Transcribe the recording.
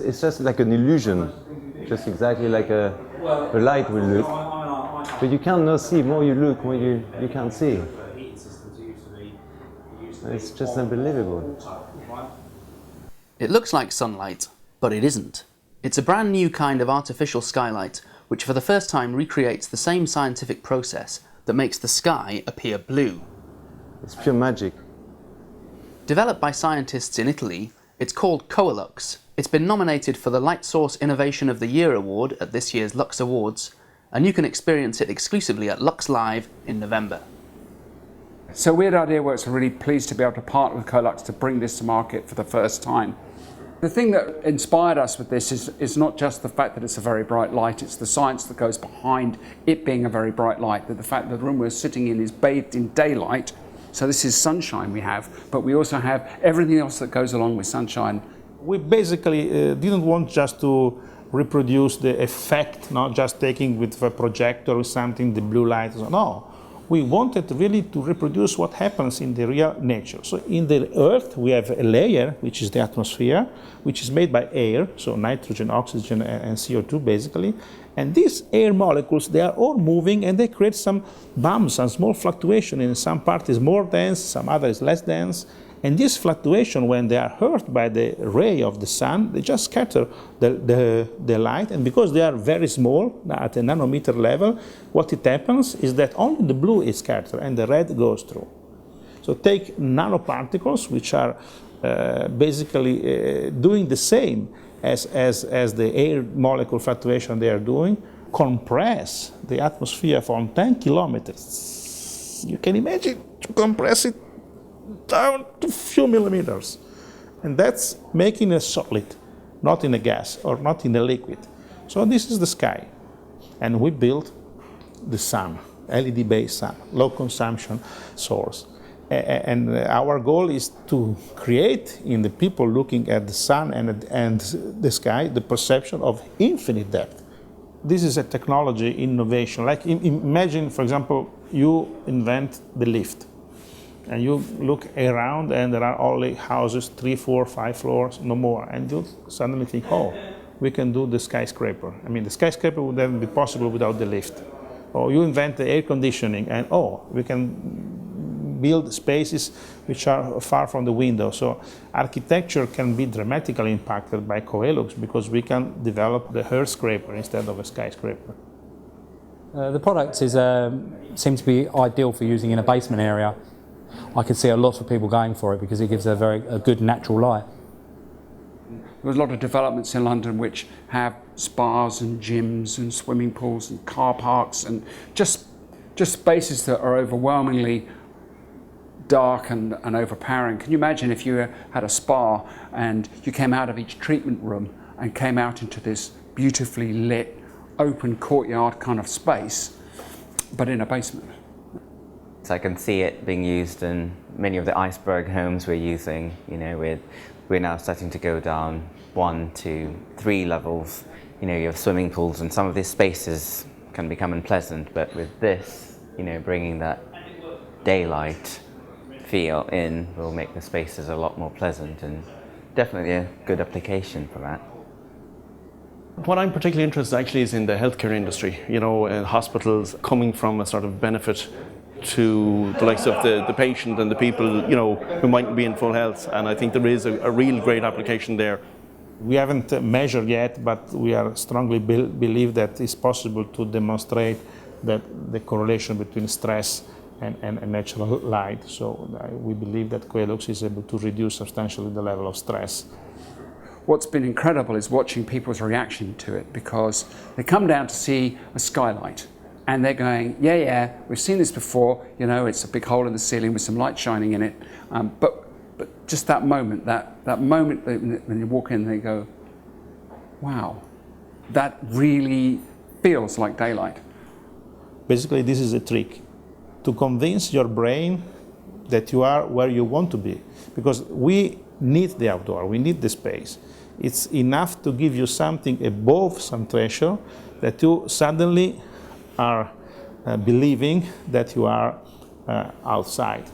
It's just like an illusion, just exactly like a light will look. But you cannot see, more you look, more you can't see. It's just unbelievable. It looks like sunlight, but it isn't. It's a brand new kind of artificial skylight, which for the first time recreates the same scientific process that makes the sky appear blue. It's pure magic. Developed by scientists in Italy, it's called Coelux. It's been nominated for the Light Source Innovation of the Year award at this year's Lux Awards, and you can experience it exclusively at Lux Live in November. So Weird Idea Works are really pleased to be able to partner with Coelux to bring this to market for the first time. The thing that inspired us with this is not just the fact that it's a very bright light, it's the science that goes behind it being a very bright light, that the fact that the room we're sitting in is bathed in daylight, so this is sunshine we have, but we also have everything else that goes along with sunshine. We basically didn't want just to reproduce the effect, not just taking with a projector or something, the blue light. No, we wanted really to reproduce what happens in the real nature. So in the Earth, we have a layer, which is the atmosphere, which is made by air, so nitrogen, oxygen, and CO2 basically. And these air molecules, they are all moving and they create some bumps and small fluctuation. In some part is more dense, some other is less dense. And this fluctuation, when they are hurt by the ray of the sun, they just scatter the light. And because they are very small, at a nanometer level, what it happens is that only the blue is scattered and the red goes through. So take nanoparticles, which are basically doing the same as the air molecule fluctuation they are doing, compress the atmosphere from 10 kilometers. You can imagine to compress it down to a few millimeters. And that's making a solid, not in a gas or not in a liquid. So this is the sky. And we built the sun, LED-based sun, low consumption source. And our goal is to create in the people looking at the sun and the sky the perception of infinite depth. This is a technology innovation. Like imagine, for example, you invent the lift. And you look around and there are only houses, 3, 4, 5 floors, no more. And you suddenly think, oh, we can do the skyscraper. I mean, the skyscraper would never be possible without the lift. Or you invent the air conditioning and, oh, we can build spaces which are far from the window. So architecture can be dramatically impacted by Coelux because we can develop the earth scraper instead of a skyscraper. The product seems to be ideal for using in a basement area. I could see a lot of people going for it because it gives a good natural light. There's a lot of developments in London which have spas and gyms and swimming pools and car parks and just spaces that are overwhelmingly dark and overpowering. Can you imagine if you had a spa and you came out of each treatment room and came out into this beautifully lit, open courtyard kind of space, but in a basement? So I can see it being used in many of the iceberg homes we're using. You know, we're now starting to go down 1, 2, 3 levels. You know, you have swimming pools and some of these spaces can become unpleasant, but with this, you know, bringing that daylight feel in will make the spaces a lot more pleasant, and definitely a good application for that. What I'm particularly interested actually is in the healthcare industry, you know, hospitals coming from a sort of benefit to the likes of the patient and the people, you know, who might be in full health, and I think there is a real great application there. We haven't measured yet, but we are strongly believe that it's possible to demonstrate that the correlation between stress and natural light. So we believe that Coelux is able to reduce substantially the level of stress. What's been incredible is watching people's reaction to it, because they come down to see a skylight and they're going, yeah, we've seen this before, you know, it's a big hole in the ceiling with some light shining in it, but just that moment, that moment when you walk in, they go, wow, that really feels like daylight. Basically, this is a trick to convince your brain that you are where you want to be, because we need the outdoor, we need the space. It's enough to give you something above some threshold that you suddenly are believing that you are outside.